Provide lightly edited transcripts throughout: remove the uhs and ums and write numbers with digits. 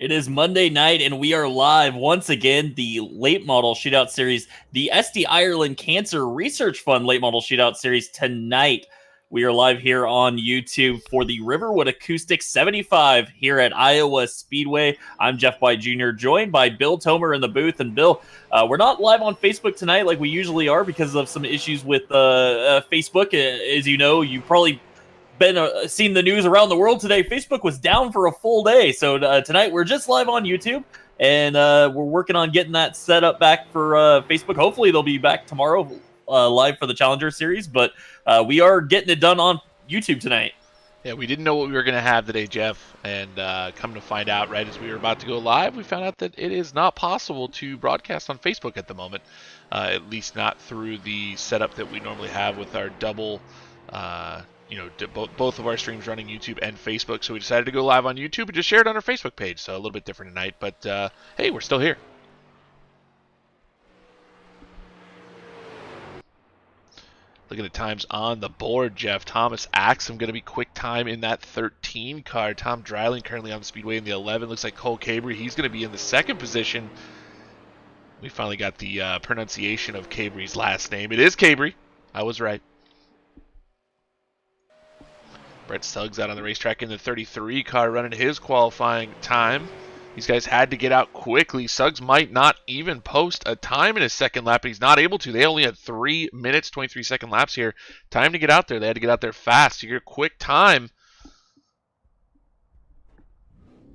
It is Monday night, and we are live once again. The Late Model Shootout Series, the SD Ireland Cancer Research Fund Late Model Shootout Series tonight. We are live here on YouTube for the Riverwood Acoustics 75 here at Iowa Speedway. I'm Jeff White Jr., joined by Bill Tomer in the booth. And Bill, we're not live on Facebook tonight like we usually are because of some issues with Facebook. As you know, you probably been seen the news around the world today. Facebook was down for a full day, so tonight we're just live on YouTube, and we're working on getting that set up back for Facebook. Hopefully they'll be back tomorrow live for the Challenger Series, but we are getting it done on YouTube tonight. Yeah, we didn't know what we were going to have today, Jeff, and come to find out, right as we were about to go live, we found out that it is not possible to broadcast on Facebook at the moment, at least not through the setup that we normally have with our double both of our streams running YouTube and Facebook, so we decided to go live on YouTube and just share it on our Facebook page. So a little bit different tonight, but hey, we're still here. Looking at times on the board, Jeff. Thomas Axum going to be quick time in that 13 car. Tom Dreiling currently on the speedway in the 11. Looks like Cole Cabry, he's going to be in the second position. We finally got the pronunciation of Cabry's last name. It is Cabry. I was right. Brett Suggs out on the racetrack in the 33 car running his qualifying time. These guys had to get out quickly. Suggs might not even post a time in his second lap, but he's not able to. They only had 3 minutes, 23-second laps here. Time to get out there. They had to get out there fast. Your quick time.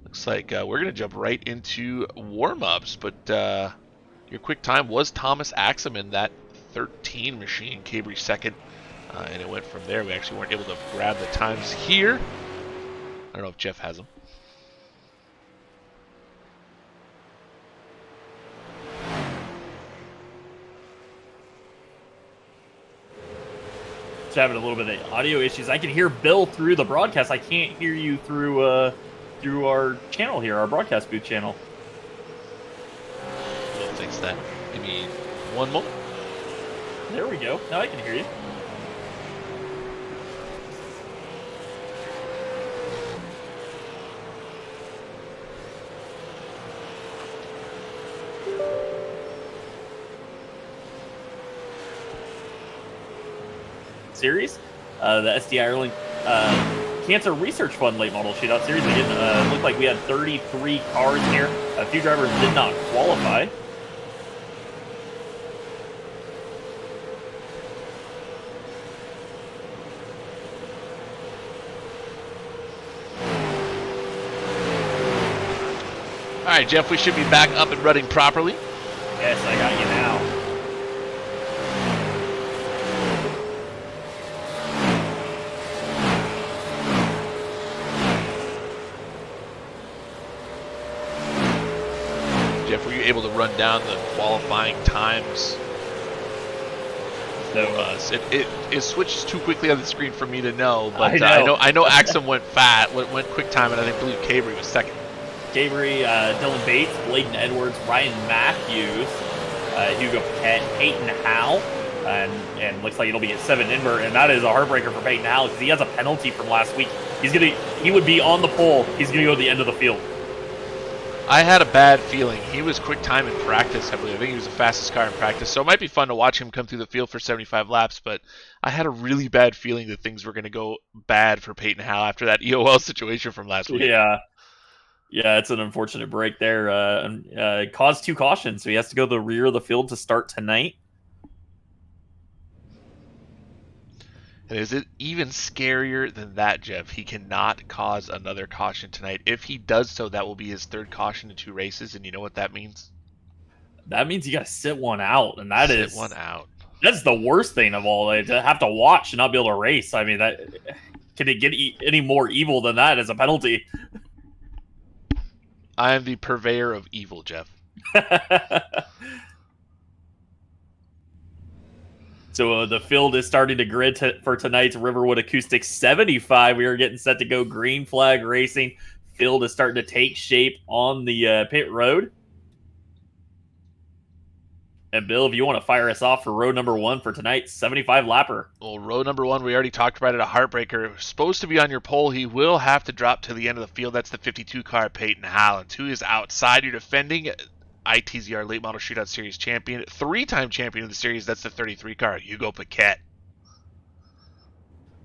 Looks like we're going to jump right into warm-ups, but your quick time was Thomas Axum in that 13 machine. Cabry second. And it went from there. We actually weren't able to grab the times here. I don't know if Jeff has them. Just having a little bit of audio issues. I can hear Bill through the broadcast. I can't hear you through our channel here, our broadcast booth channel. We'll fix that. Give me one moment. There we go. Now I can hear you. Series, the SD Ireland Cancer Research Fund Late Model Shootout Series. Again, looked like we had 33 cars here. A few drivers did not qualify. All right, Jeff, we should be back up and running properly. Yes, I got you now. Jeff, were you able to run down the qualifying times for us? It switches too quickly on the screen for me to know, but I know Axum went quick time, and I believe Cabry was second. Cabry, Dylan Bates, Bladen Edwards, Ryan Matthews, Hugo Peyton Howe, and looks like it'll be at 7 invert, and that is a heartbreaker for Peyton Howe because he has a penalty from last week. He would be on the pole. He's gonna go to the end of the field. I had a bad feeling. He was quick time in practice, I believe. I think he was the fastest car in practice, so it might be fun to watch him come through the field for 75 laps, but I had a really bad feeling that things were going to go bad for Peyton Howe after that EOL situation from last week. Yeah, it's an unfortunate break there. It caused 2 cautions, so he has to go to the rear of the field to start tonight. And is it even scarier than that, Jeff? He cannot cause another caution tonight. If he does so, that will be his 3rd caution in 2 races, and you know what that means? That means you got to sit one out, and sit one out. That's the worst thing of all. To have to watch and not be able to race. I mean, can it get any more evil than that as a penalty? I am the purveyor of evil, Jeff. So the field is starting to grid for tonight's Riverwood Acoustics 75. We are getting set to go green flag racing. Field is starting to take shape on the pit road. And Bill, if you want to fire us off for row number 1 for tonight's 75 lapper. Well, row number 1, we already talked about it, a heartbreaker. Supposed to be on your pole. He will have to drop to the end of the field. That's the 52 car, Peyton Hallen. To his outside, you're defending ITZR Late Model Shootout Series champion, 3-time champion of the series. That's the 33 car, Hugo Paquette.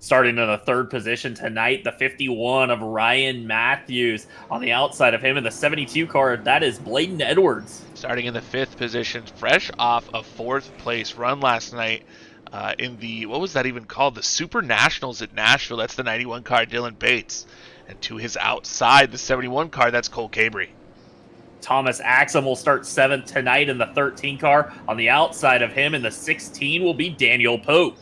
Starting in the 3rd position tonight, the 51 of Ryan Matthews. On the outside of him in the 72 car, that is Bladen Edwards. Starting in the 5th position, fresh off a 4th place run last night in the, what was that even called? The Super Nationals at Nashville. That's the 91 car, Dylan Bates. And to his outside, the 71 car, that's Cole Cabry. Thomas Axum will start 7th tonight in the 13 car. On the outside of him in the 16 will be Daniel Pope.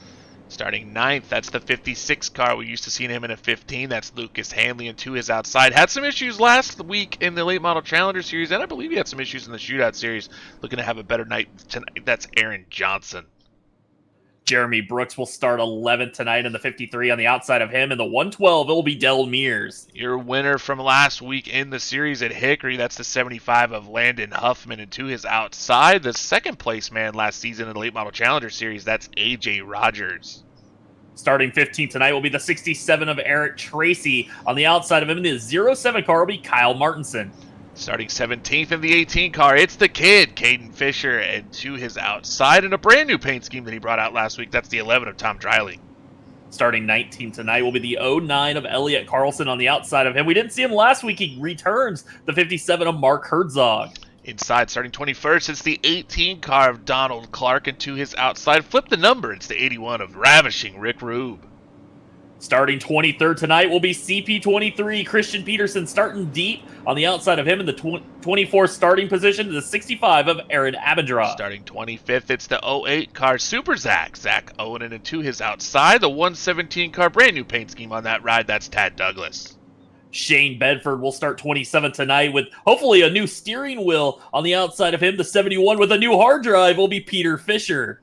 Starting 9th, that's the 56 car. We used to see him in a 15. That's Lucas Hanley, and to his outside. Had some issues last week in the Late Model Challenger Series, and I believe he had some issues in the Shootout Series. Looking to have a better night tonight. That's Aaron Johnson. Jeremy Brooks will start 11th tonight in the 53. On the outside of him in the 112, it will be Del Mears. Your winner from last week in the series at Hickory, that's the 75 of Landon Huffman. And to his outside, the 2nd place man last season in the Late Model Challenger Series, that's AJ Rogers. Starting 15th tonight will be the 67 of Eric Tracy. On the outside of him in the 07 car will be Kyle Martinson. Starting 17th in the 18 car, it's the kid, Caden Fisher, and to his outside in a brand new paint scheme that he brought out last week, that's the 11 of Tom Driley. Starting 19th tonight will be the 09 of Elliot Carlson. On the outside of him, we didn't see him last week. He returns the 57 of Mark Herzog. Inside, starting 21st, it's the 18 car of Donald Clark, and to his outside, flip the number, it's the 81 of Ravishing Rick Rube. Starting 23rd tonight will be CP23, Christian Peterson, starting deep. On the outside of him in the 24th starting position, the 65 of Aaron Abendroth. Starting 25th, it's the 08 car, Super Zach Owen, and to his outside, the 117 car, brand new paint scheme on that ride, that's Tad Douglas. Shane Bedford will start 27th tonight with hopefully a new steering wheel. On the outside of him, the 71 with a new hard drive will be Peter Fisher.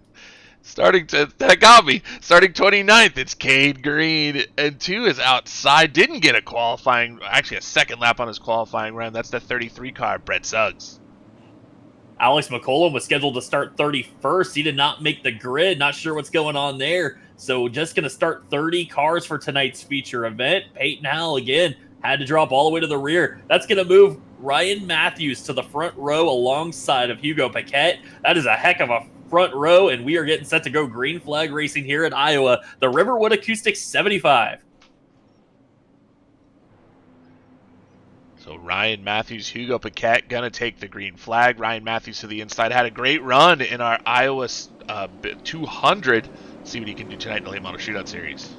Starting 29th, it's Cade Green, and to his outside, didn't get a second lap on his qualifying run. That's the 33 car, Brett Suggs. Alex McCollum was scheduled to start 31st. He did not make the grid. Not sure what's going on there. So just going to start 30 cars for tonight's feature event. Peyton Howell, again, had to drop all the way to the rear. That's going to move Ryan Matthews to the front row alongside of Hugo Paquette. That is a heck of a front row, and we are getting set to go green flag racing here in Iowa, the Riverwood Acoustics 75. So Ryan Matthews, Hugo Paquette gonna take the green flag. Ryan Matthews to the inside, had a great run in our Iowa 200. See what he can do tonight in the Late Model Shootout Series.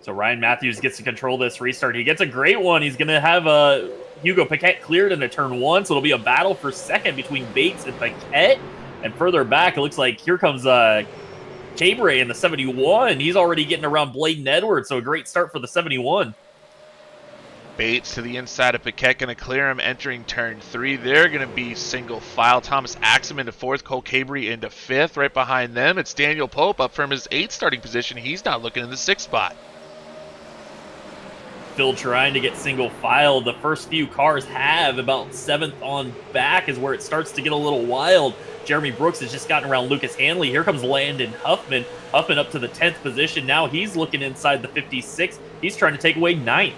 So Ryan Matthews gets to control this restart. He gets a great one. He's going to have Hugo Paquette cleared into turn 1, so it'll be a battle for second between Bates and Paquette. And further back, it looks like here comes Cabre in the 71. He's already getting around Bladen Edwards, so a great start for the 71. Bates to the inside of Paquette, going to clear him entering turn 3. They're going to be single file. Thomas Axum into 4th, Cole Cabry into 5th. Right behind them, it's Daniel Pope up from his 8th starting position. He's not looking in the 6th spot. Phil trying to get single file. The first few cars have about 7th on back is where it starts to get a little wild. Jeremy Brooks has just gotten around Lucas Hanley. Here comes Landon Huffman. Huffman up to the 10th position. Now he's looking inside the 56. He's trying to take away 9th.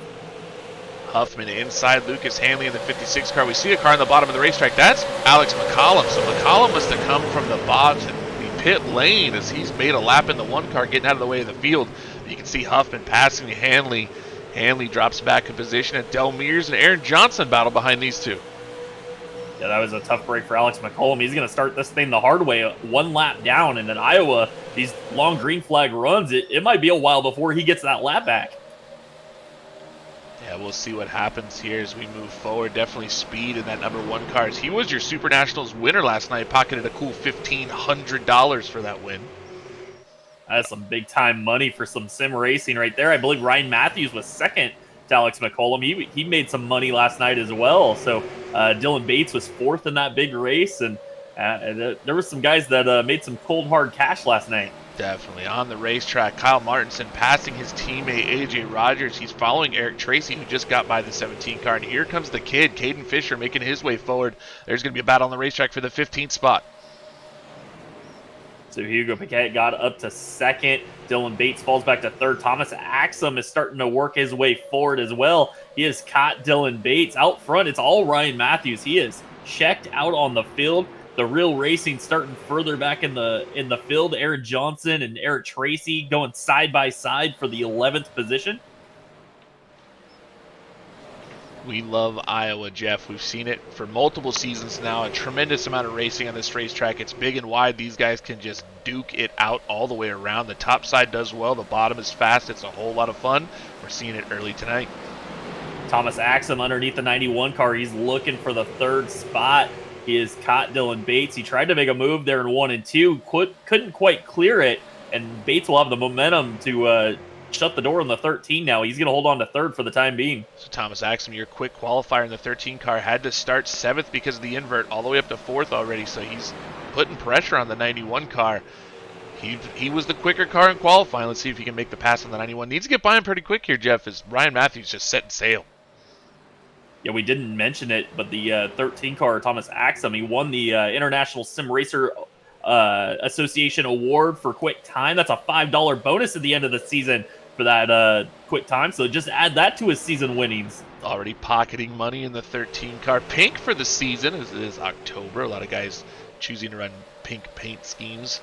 Huffman inside Lucas Hanley in the 56 car. We see a car on the bottom of the racetrack. That's Alex McCollum. So McCollum must have come from the bottom, the pit lane, as he's made a lap in the 1 car, getting out of the way of the field. You can see Huffman passing Hanley. Hanley drops back in position, and Del Mears and Aaron Johnson battle behind these two. Yeah, that was a tough break for Alex McCollum. He's going to start this thing the hard way, 1 lap down. And in Iowa, these long green flag runs, it might be a while before he gets that lap back. Yeah, we'll see what happens here as we move forward. Definitely speed in that number 1 car. He was your Super Nationals winner last night, pocketed a cool $1,500 for that win. That's some big-time money for some sim racing right there. I believe Ryan Matthews was second to Alex McCollum. He made some money last night as well. So Dylan Bates was 4th in that big race, and there were some guys that made some cold, hard cash last night. Definitely. On the racetrack, Kyle Martinson passing his teammate AJ Rogers. He's following Eric Tracy, who just got by the 17 car. And here comes the kid, Caden Fisher, making his way forward. There's going to be a battle on the racetrack for the 15th spot. So Hugo Paquette got up to second. Dylan Bates falls back to third. Thomas Axum is starting to work his way forward as well. He has caught Dylan Bates. Out front, it's all Ryan Matthews. He is checked out on the field. The real racing starting further back in the field. Aaron Johnson and Eric Tracy going side by side for the 11th position. We love Iowa, Jeff. We've seen it for multiple seasons now. A tremendous amount of racing on this racetrack. It's big and wide. These guys can just duke it out all the way around. The top side does well. The bottom is fast. It's a whole lot of fun. We're seeing it early tonight. Thomas Axum underneath the 91 car. He's looking for the third spot. He has caught Dylan Bates. He tried to make a move there in 1 and 2. Couldn't quite clear it. And Bates will have the momentum to shut the door on the 13 now. He's going to hold on to third for the time being. So Thomas Axum, your quick qualifier in the 13 car, had to start 7th because of the invert, all the way up to 4th already. So he's putting pressure on the 91 car. He was the quicker car in qualifying. Let's see if he can make the pass on the 91. Needs to get by him pretty quick here, Jeff, as Ryan Matthews just setting sail. Yeah, we didn't mention it, but the 13 car, Thomas Axum, he won the International Sim Racer Association Award for quick time. That's a $5 bonus at the end of the season for that quick time. So just add that to his season winnings. Already pocketing money in the 13 car. Pink for the season. It is October. A lot of guys choosing to run pink paint schemes,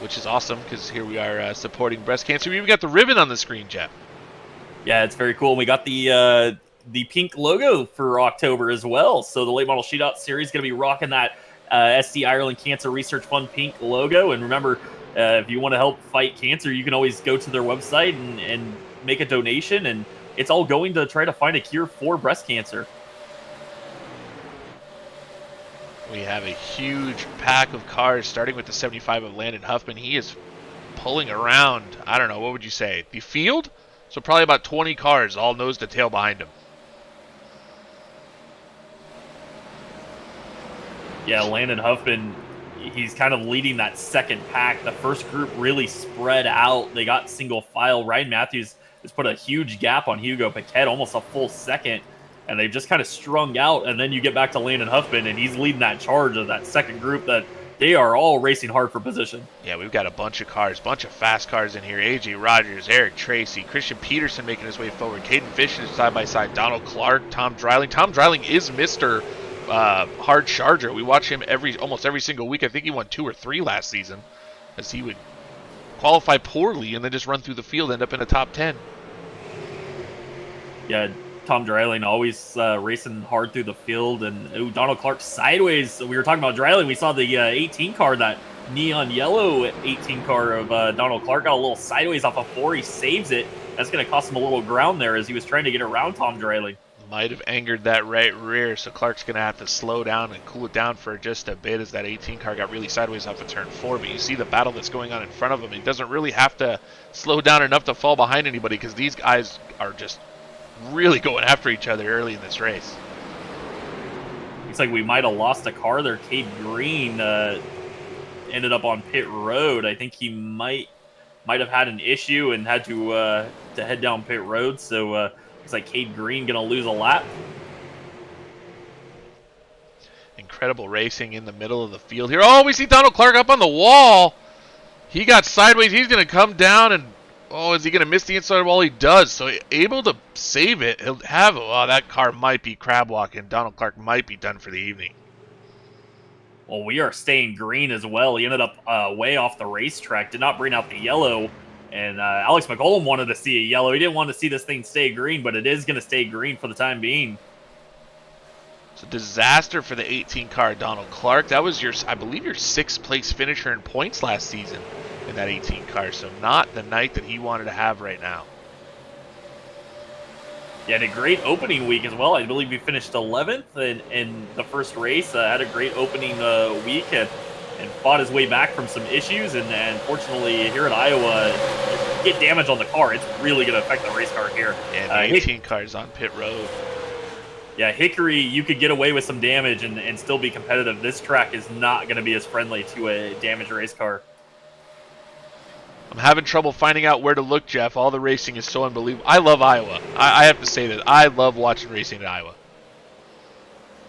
which is awesome because here we are supporting breast cancer. We even got the ribbon on the screen, Jeff. Yeah, it's very cool. We got the pink logo for October as well. So the Late Model Shootout Series is going to be rocking that SD Ireland Cancer Research Fund pink logo. And remember, if you want to help fight cancer, you can always go to their website and make a donation. And it's all going to try to find a cure for breast cancer. We have a huge pack of cars, starting with the 75 of Landon Huffman. He is pulling around, I don't know, what would you say, the field? So probably about 20 cars, all nose to tail behind him. Yeah, Landon Huffman, he's kind of leading that second pack. The first group really spread out. They got single file. Ryan Matthews has put a huge gap on Hugo Paquette, almost a full second. And they've just kind of strung out. And then you get back to Landon Huffman, and he's leading that charge of that second group that they are all racing hard for position. Yeah, we've got a bunch of cars, bunch of fast cars in here. AJ Rogers, Eric Tracy, Christian Peterson making his way forward. Caden Fisher side by side. Donald Clark, Tom Dreiling. Tom Dreiling is Mr. Hard Charger. We watch him almost every single week. I think he won 2 or 3 last season, as he would qualify poorly and then just run through the field, end up in the top 10. Yeah, Tom Dreiling always racing hard through the field. And Donald Clark sideways. We were talking about Dreiling. We saw the 18 car, that neon yellow 18 car of Donald Clark, got a little sideways off a 4. He saves it. That's going to cost him a little ground there as he was trying to get around Tom Dreiling. Might have angered that right rear, so Clark's going to have to slow down and cool it down for just a bit as that 18 car got really sideways off of turn 4. But you see the battle that's going on in front of him. He doesn't really have to slow down enough to fall behind anybody because these guys are just really going after each other early in this race. Looks like we might have lost a car there. Cade Green ended up on pit road. I think he might have had an issue and had to head down pit road. So looks like Cade Green going to lose a lap. Incredible racing in the middle of the field here. Oh, we see Donald Clark up on the wall. He got sideways. He's going to come down and, oh, is he going to miss the inside wall? He does. So able to save it. He'll have, oh, that car might be crab walking. Donald Clark might be done for the evening. Well, we are staying green as well. He ended up way off the racetrack. Did not bring out the yellow. And Alex McCollum wanted to see a yellow. He didn't want to see this thing stay green, but it is going to stay green for the time being. It's a disaster for the 18 car Donald Clark. That was I believe your 6th place finisher in points last season in that 18 car. So not the night that he wanted to have right now. Yeah, had a great opening week as well. I believe he finished 11th in the first race. Had a great opening week and fought his way back from some issues. And fortunately, here in Iowa, get damage on the car, it's really going to affect the race car here. And the 18 cars on pit road. Yeah, Hickory, you could get away with some damage and still be competitive. This track is not going to be as friendly to a damaged race car. I'm having trouble finding out where to look, Jeff. All the racing is so unbelievable. I love Iowa. I have to say that. I love watching racing in Iowa.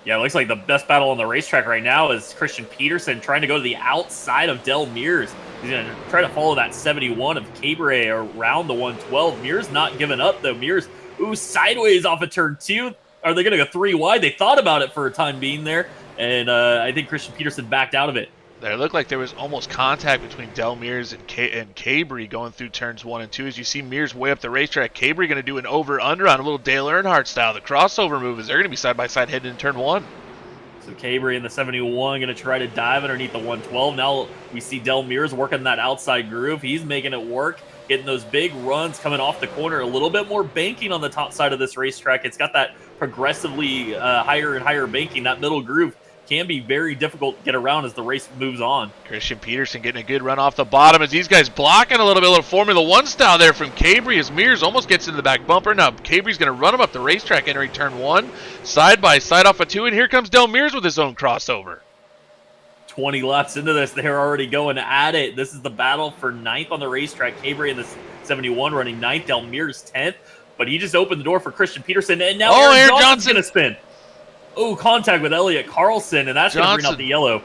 Yeah, it looks like the best battle on the racetrack right now is Christian Peterson trying to go to the outside of Del Mears. He's going to try to follow that 71 of Cabre around the 112. Mears not giving up, though. Mears, sideways off of turn 2. Are they going to go 3 wide? They thought about it for a time being there, and I think Christian Peterson backed out of it. There looked like there was almost contact between Del Mears and Cabre going through turns 1 and 2. As you see Mears way up the racetrack, Cabre going to do an over-under on a little Dale Earnhardt style. The crossover move is they're going to be side-by-side heading in turn 1. So Cabre in the 71 going to try to dive underneath the 112. Now we see Del Mears working that outside groove. He's making it work, getting those big runs coming off the corner. A little bit more banking on the top side of this racetrack. It's got that progressively higher and higher banking. That middle groove can be very difficult to get around as the race moves on. Christian Peterson getting a good run off the bottom as these guys blocking a little Formula One style there from Cabre as Mears almost gets into the back bumper. Now Cabre's going to run him up the racetrack entering turn 1, side by side off of 2, and here comes Del Mears with his own crossover. 20 laps into this, they're already going at it. This is the battle for 9th on the racetrack. Cabre in the 71 running 9th, Del Mears 10th, but he just opened the door for Christian Peterson, and now Aaron Johnson's going to spin. Oh, contact with Elliott Carlson, and that's going to bring out the yellow.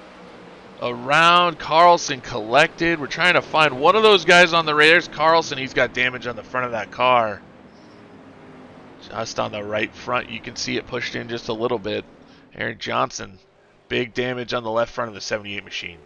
Around Carlson collected. We're trying to find one of those guys on the radar. There's Carlson. He's got damage on the front of that car. Just on the right front. You can see it pushed in just a little bit. Aaron Johnson. Big damage on the left front of the 78 machine.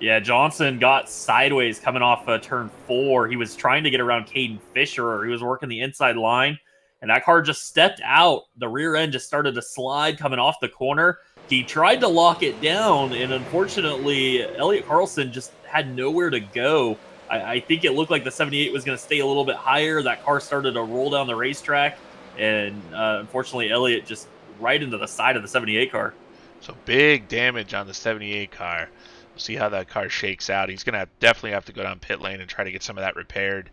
Yeah, Johnson got sideways coming off turn 4. He was trying to get around Caden Fisher, or he was working the inside line. And that car just stepped out. The rear end just started to slide coming off the corner. He tried to lock it down, and unfortunately, Elliott Carlson just had nowhere to go. I think it looked like the 78 was going to stay a little bit higher. That car started to roll down the racetrack, and unfortunately, Elliott just right into the side of the 78 car. So big damage on the 78 car. We'll see how that car shakes out. He's going to definitely have to go down pit lane and try to get some of that repaired.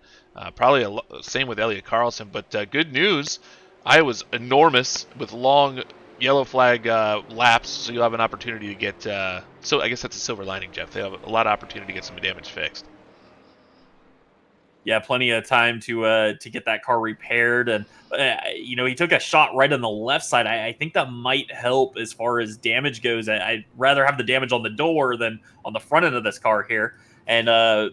Probably same with Elliott Carlson, but good news. Iowa's enormous with long yellow flag laps, so you'll have an opportunity to get. So I guess that's a silver lining, Jeff. They have a lot of opportunity to get some damage fixed. Yeah, plenty of time to get that car repaired, and he took a shot right on the left side. I think that might help as far as damage goes. I'd rather have the damage on the door than on the front end of this car here. And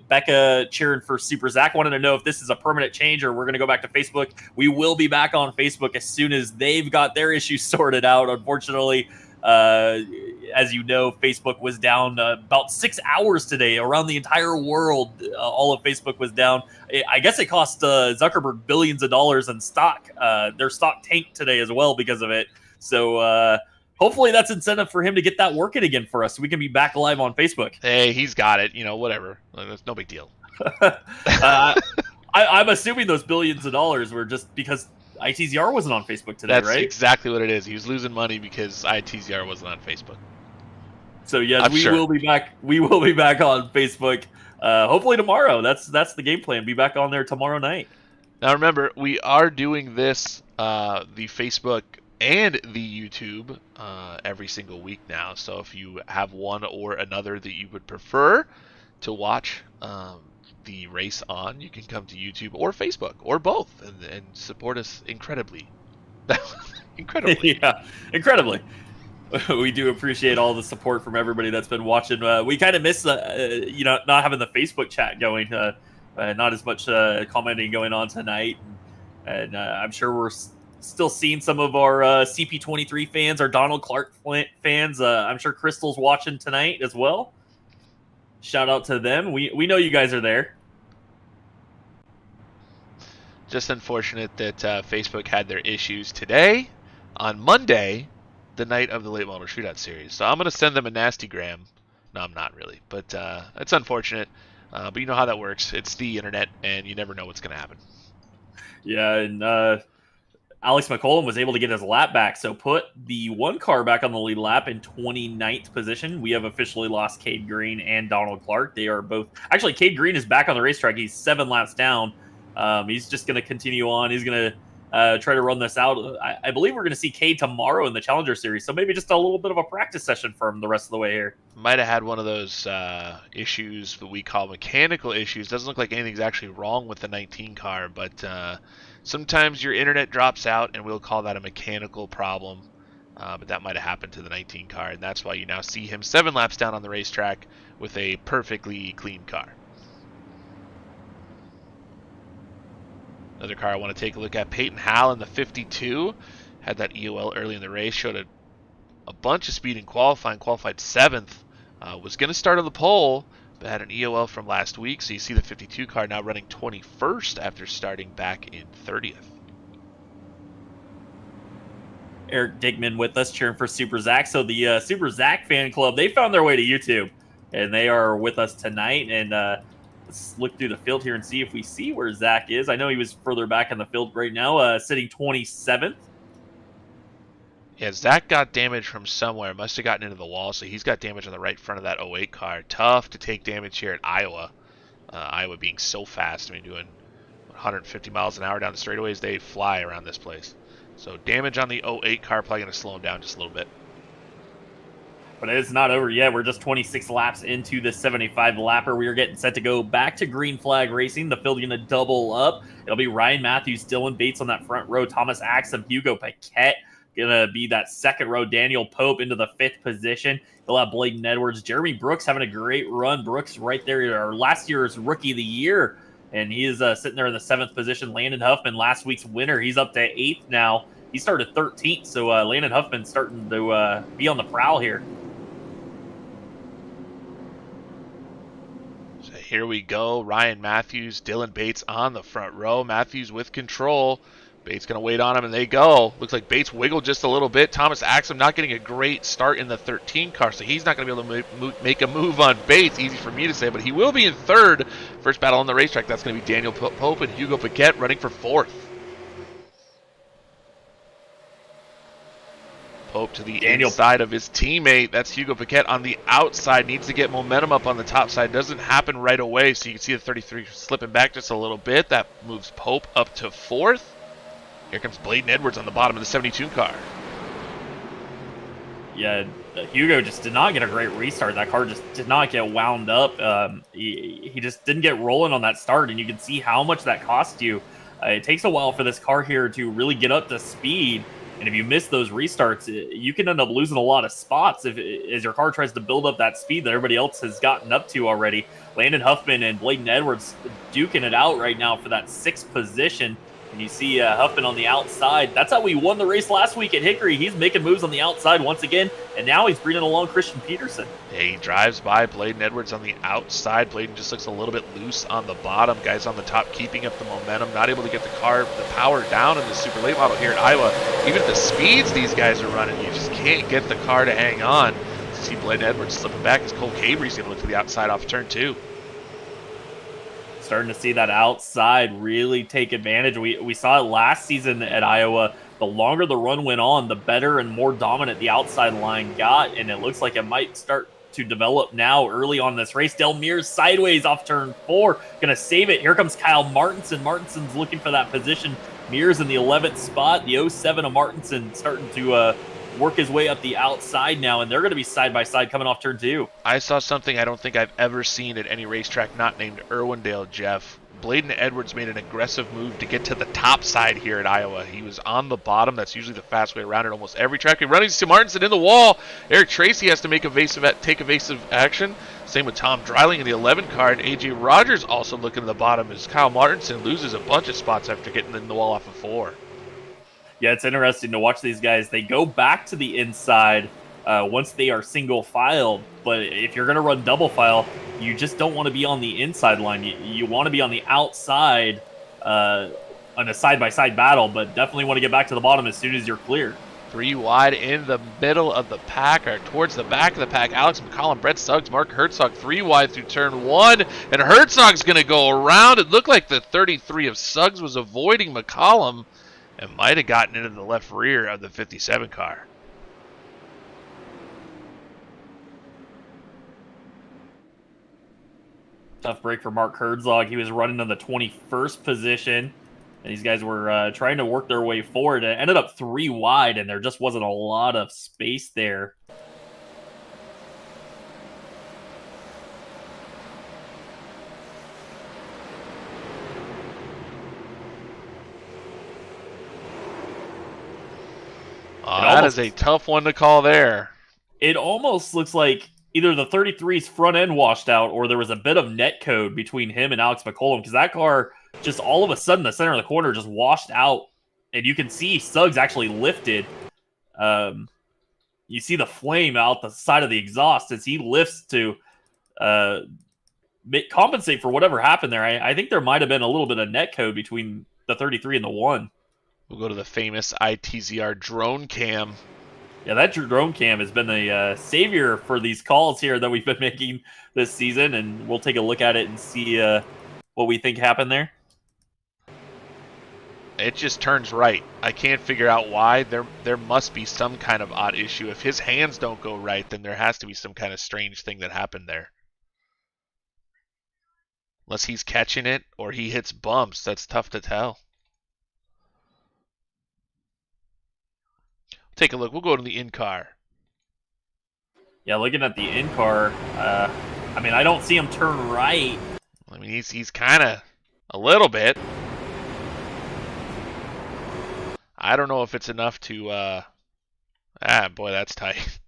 Becca cheering for Super Zach wanted to know if this is a permanent change or we're going to go back to Facebook. We will be back on Facebook as soon as they've got their issues sorted out. Unfortunately, as you know, Facebook was down about 6 hours today around the entire world. All of Facebook was down. I guess it cost Zuckerberg billions of dollars in stock. Their stock tanked today as well because of it. So hopefully that's incentive for him to get that working again for us so we can be back live on Facebook. Hey, he's got it. Whatever. That's no big deal. I'm assuming those billions of dollars were just because ITZR wasn't on Facebook today, That's right? That's exactly what it is. He was losing money because ITZR wasn't on Facebook. So yes, we will be back. We will be back on Facebook. Hopefully tomorrow. That's the game plan. Be back on there tomorrow night. Now remember, we are doing this the Facebook and the YouTube every single week now. So if you have one or another that you would prefer to watch the race on, you can come to YouTube or Facebook or both and support us incredibly. Incredibly. Yeah, incredibly. We do appreciate all the support from everybody that's been watching. We kind of miss, not having the Facebook chat going. Not as much commenting going on tonight. And I'm sure we're still seeing some of our CP23 fans, our Donald Clark fans. I'm sure Crystal's watching tonight as well. Shout out to them. We know you guys are there. Just unfortunate that Facebook had their issues today on Monday, the night of the Late Model Shootout Series. So I'm going to send them a nasty gram. No, I'm not really. But it's unfortunate. But you know how that works. It's the internet, and you never know what's going to happen. Yeah, and Alex McCollum was able to get his lap back, so put the one car back on the lead lap in 29th position. We have officially lost Cade Green and Donald Clark. They are both... Actually, Cade Green is back on the racetrack. He's 7 laps down. He's just going to continue on. He's going to try to run this out. I believe we're going to see K tomorrow in the Challenger Series, so maybe just a little bit of a practice session for him the rest of the way here. Might have had one of those issues that we call mechanical issues. Doesn't look like anything's actually wrong with the 19 car, but sometimes your internet drops out, and we'll call that a mechanical problem. But that might have happened to the 19 car, and that's why you now see him 7 laps down on the racetrack with a perfectly clean car. Another car I want to take a look at, Peyton Hall in the 52. Had that EOL early in the race, showed a bunch of speed in qualifying, qualified 7th. Was going to start on the pole, but had an EOL from last week, so you see the 52 car now running 21st after starting back in 30th. Eric Dickman with us cheering for Super Zach. So the Super Zach fan club, they found their way to YouTube, and they are with us tonight. And let's look through the field here and see if we see where Zach is. I know he was further back in the field right now, sitting 27th. Yeah, Zach got damage from somewhere. Must have gotten into the wall, so he's got damage on the right front of that 08 car. Tough to take damage here at Iowa. Iowa being so fast. I mean, doing 150 miles an hour down the straightaways, they fly around this place. So damage on the 08 car, probably going to slow him down just a little bit. But it's not over yet. We're just 26 laps into the 75 lapper. We are getting set to go back to green flag racing. The field going to double up. It'll be Ryan Matthews, Dylan Bates on that front row, Thomas Axum, Hugo Paquette going to be that second row, Daniel Pope into the 5th position. He'll have Bladen Edwards. Jeremy Brooks having a great run. Brooks right there, our last year's Rookie of the Year, and he is sitting there in the 7th position. Landon Huffman, last week's winner, he's up to 8th now. He started 13th, so Landon Huffman starting to be on the prowl here. So here we go. Ryan Matthews, Dylan Bates on the front row. Matthews with control. Bates going to wait on him, and they go. Looks like Bates wiggled just a little bit. Thomas Axum not getting a great start in the 13 car, so he's not going to be able to make a move on Bates. Easy for me to say, but he will be in 3rd. First battle on the racetrack, that's going to be Daniel Pope and Hugo Paquette running for 4th. Pope to the inside of his teammate. That's Hugo Paquette on the outside. Needs to get momentum up on the top side. Doesn't happen right away, so you can see the 33 slipping back just a little bit. That moves Pope up to 4th. Here comes Bladen Edwards on the bottom of the 72 car. Yeah, Hugo just did not get a great restart. That car just did not get wound up. He just didn't get rolling on that start, and you can see how much that cost you. It takes a while for this car here to really get up to speed, and if you miss those restarts, you can end up losing a lot of spots as your car tries to build up that speed that everybody else has gotten up to already. Landon Huffman and Bladen Edwards duking it out right now for that 6th position. And you see Huffman on the outside. That's how we won the race last week at Hickory. He's making moves on the outside once again, and now he's bringing along Christian Peterson. Yeah, he drives by Bladen Edwards on the outside. Bladen just looks a little bit loose on the bottom. Guys on the top keeping up the momentum, not able to get the power down in the super late model here at Iowa. Even at the speeds these guys are running, you just can't get the car to hang on. You see Bladen Edwards slipping back as Cole Cabry's able to look to the outside off turn 2. Starting to see that outside really take advantage. We saw it last season at Iowa. The longer the run went on, the better and more dominant the outside line got, and it looks like it might start to develop now early on in this race. Del Mears sideways off turn 4, going to save it. Here comes Kyle Martinson. Martinson's looking for that position. Mears in the 11th spot. The 07 of Martinson starting to work his way up the outside now, and they're going to be side by side coming off turn 2. I saw something I don't think I've ever seen at any racetrack not named Irwindale, Jeff. Bladen Edwards made an aggressive move to get to the top side here at Iowa. He was on the bottom. That's usually the fast way around at almost every track. We're running to Martinson in the wall. Eric Tracy has to take evasive action. Same with Tom Dreiling in the 11 car, and A.J. Rogers also looking at the bottom as Kyle Martinson loses a bunch of spots after getting in the wall off of 4. Yeah, it's interesting to watch these guys. They go back to the inside once they are single filed, but if you're going to run double file, you just don't want to be on the inside line. You want to be on the outside on a side-by-side battle, but definitely want to get back to the bottom as soon as you're clear. 3 wide in the middle of the pack, or towards the back of the pack. Alex McCollum, Brett Suggs, Mark Herzog, 3 wide through turn 1, and Herzog's going to go around. It looked like the 33 of Suggs was avoiding McCollum and might have gotten into the left rear of the 57 car. Tough break for Mark Herzog. He was running in the 21st position. And these guys were trying to work their way forward. It ended up 3 wide, and there just wasn't a lot of space there. That is a tough one to call there. It almost looks like either the 33's front end washed out or there was a bit of net code between him and Alex McCollum, because that car just all of a sudden the center of the corner just washed out, and you can see Suggs actually lifted. You see the flame out the side of the exhaust as he lifts to compensate for whatever happened there. I think there might have been a little bit of net code between the 33 and the 1. We'll go to the famous ITZR drone cam. Yeah, that drone cam has been the savior for these calls here that we've been making this season, and we'll take a look at it and see what we think happened there. It just turns right. I can't figure out why. There must be some kind of odd issue. If his hands don't go right, then there has to be some kind of strange thing that happened there. Unless he's catching it or he hits bumps, that's tough to tell. Take a look. We'll go to the in-car. Yeah, looking at the in-car, I mean, I don't see him turn right. I mean, he's kind of a little bit. I don't know if it's enough to, boy, that's tight.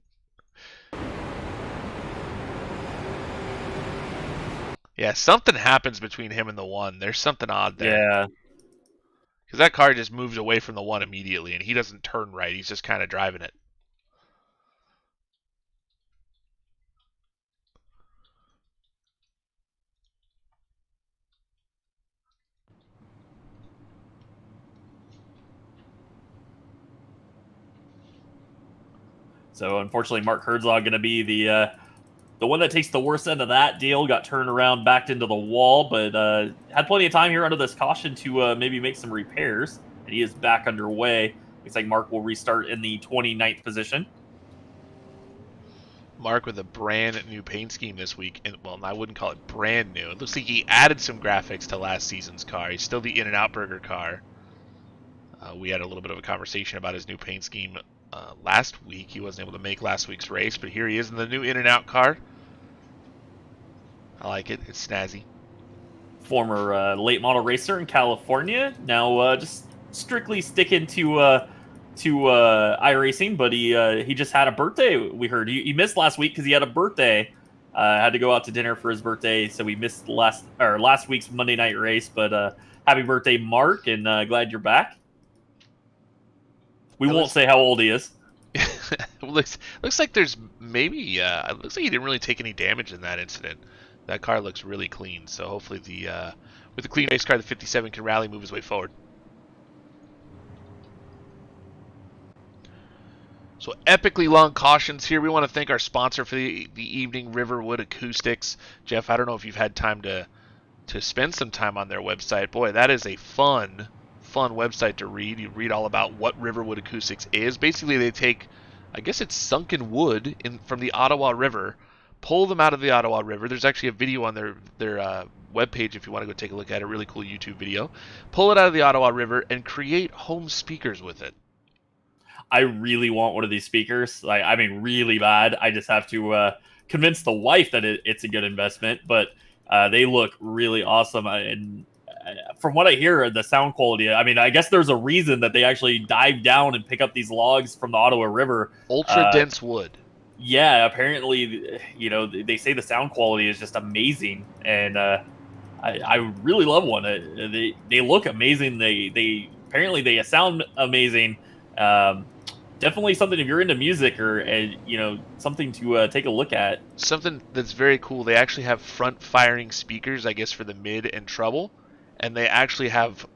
Yeah, something happens between him and the 1. There's something odd there. Yeah. Because that car just moves away from the 1 immediately, and he doesn't turn right. He's just kind of driving it. So unfortunately, Mark Herzog going to be the one that takes the worst end of that deal. Got turned around, backed into the wall, but had plenty of time here under this caution to maybe make some repairs. And he is back underway. Looks like Mark will restart in the 29th position. Mark with a brand new paint scheme this week. And, well, I wouldn't call it brand new. It looks like he added some graphics to last season's car. He's still the In-N-Out Burger car. We had a little bit of a conversation about his new paint scheme last week. He wasn't able to make last week's race, but here he is in the new In-N-Out car. I like it. It's snazzy. Former late model racer in California. Now just strictly sticking to iRacing, but he just had a birthday. We heard he missed last week because he had a birthday. Had to go out to dinner for his birthday, so we missed last week's Monday night race. But happy birthday, Mark, and glad you're back. We won't say how old he is. looks like there's maybe it looks like he didn't really take any damage in that incident. That car looks really clean, so hopefully with the clean race car, the 57 can rally, move his way forward. So epically long cautions here. We want to thank our sponsor for the evening, Riverwood Acoustics. Jeff, I don't know if you've had time to spend some time on their website. Boy, that is a fun website to read. You read all about what Riverwood Acoustics is. Basically, they take, I guess it's sunken wood from the Ottawa River, pull them out of the Ottawa River. There's actually a video on their webpage if you want to go take a look at it. A really cool YouTube video. Pull it out of the Ottawa River and create home speakers with it. I really want one of these speakers. I mean, really bad. I just have to convince the wife that it's a good investment. But they look really awesome. And from what I hear, the sound quality, I mean, I guess there's a reason that they actually dive down and pick up these logs from the Ottawa River. Ultra dense wood. Yeah, apparently, they say the sound quality is just amazing. And I really love one. They look amazing. They apparently they sound amazing. Definitely something if you're into music or something to take a look at. Something that's very cool. They actually have front firing speakers, I guess, for the mid and treble, and they actually have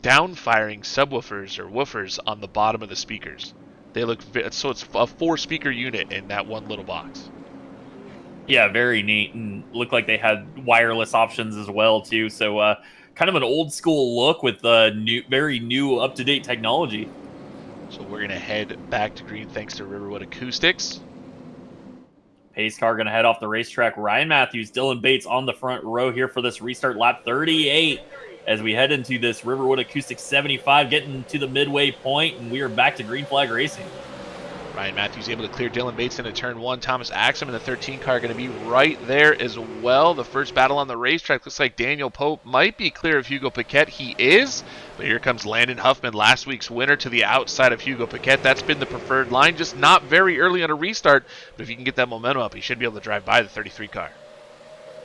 down firing subwoofers or woofers on the bottom of the speakers. They look so it's a 4-speaker unit in that one little box. Yeah, very neat, and looked like they had wireless options as well too. So kind of an old school look with very new up to date technology. So we're going to head back to green thanks to Riverwood Acoustics. Pace car going to head off the racetrack. Ryan Matthews, Dylan Bates on the front row here for this restart lap 38. as we head into this Riverwood Acoustics 75, getting to the midway point, and we are back to green flag racing. Ryan Matthews able to clear Dylan Bates into turn 1. Thomas Axum in the 13 car going to be right there as well. The first battle on the racetrack looks like Daniel Pope might be clear of Hugo Paquette. He is, but here comes Landon Huffman, last week's winner, to the outside of Hugo Paquette. That's been the preferred line, just not very early on a restart, but if you can get that momentum up, he should be able to drive by the 33 car.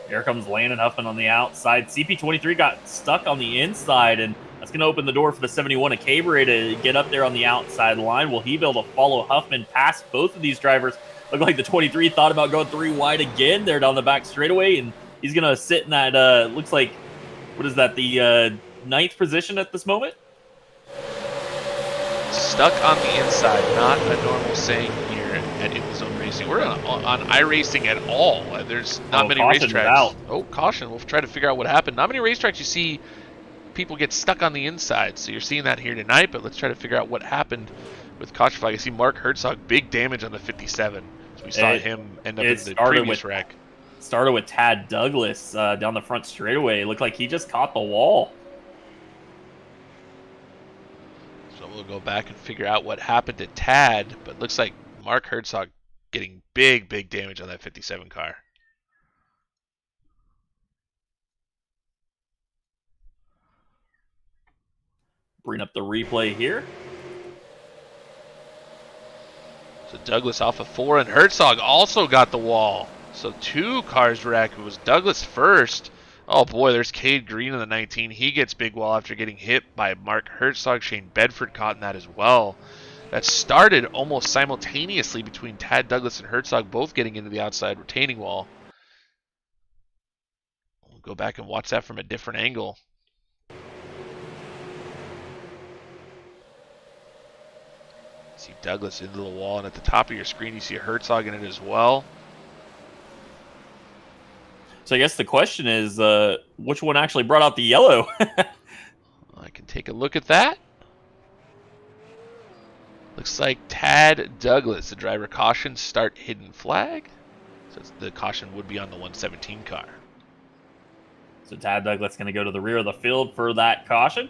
Here comes Landon Huffman on the outside. CP23 got stuck on the inside, and that's going to open the door for the 71 of Cabre to get up there on the outside line. Will he be able to follow Huffman past both of these drivers? Look like the 23 thought about going 3 wide again there down the back straightaway, and he's going to sit in that, looks like, what is that, the 9th position at this moment? Stuck on the inside, not a normal saying here at In the Zone Racing. We're on iRacing at all. There's not many racetracks. Oh, caution. We'll try to figure out what happened. Not many racetracks you see people get stuck on the inside. So you're seeing that here tonight, but let's try to figure out what happened with caution flag. I see Mark Herzog, big damage on the 57. So we saw him end up in the previous wreck. Started with Tad Douglas down the front straightaway. It looked like he just caught the wall. So we'll go back and figure out what happened to Tad, but looks like Mark Herzog getting big damage on that 57 car. Bring up the replay here. So Douglas off of 4, and Herzog also got the wall. So 2 cars wrecked. It was Douglas first. Oh boy, there's Cade Green in the 19. He gets big wall after getting hit by Mark Herzog. Shane Bedford caught in that as well. That started almost simultaneously between Tad Douglas and Herzog, both getting into the outside retaining wall. We'll go back and watch that from a different angle. See Douglas into the wall, and at the top of your screen you see Herzog in it as well. So I guess the question is, which one actually brought out the yellow? I can take a look at that. Looks like Tad Douglas, the driver caution, start hidden flag. So the caution would be on the 117 car. So Tad Douglas going to go to the rear of the field for that caution.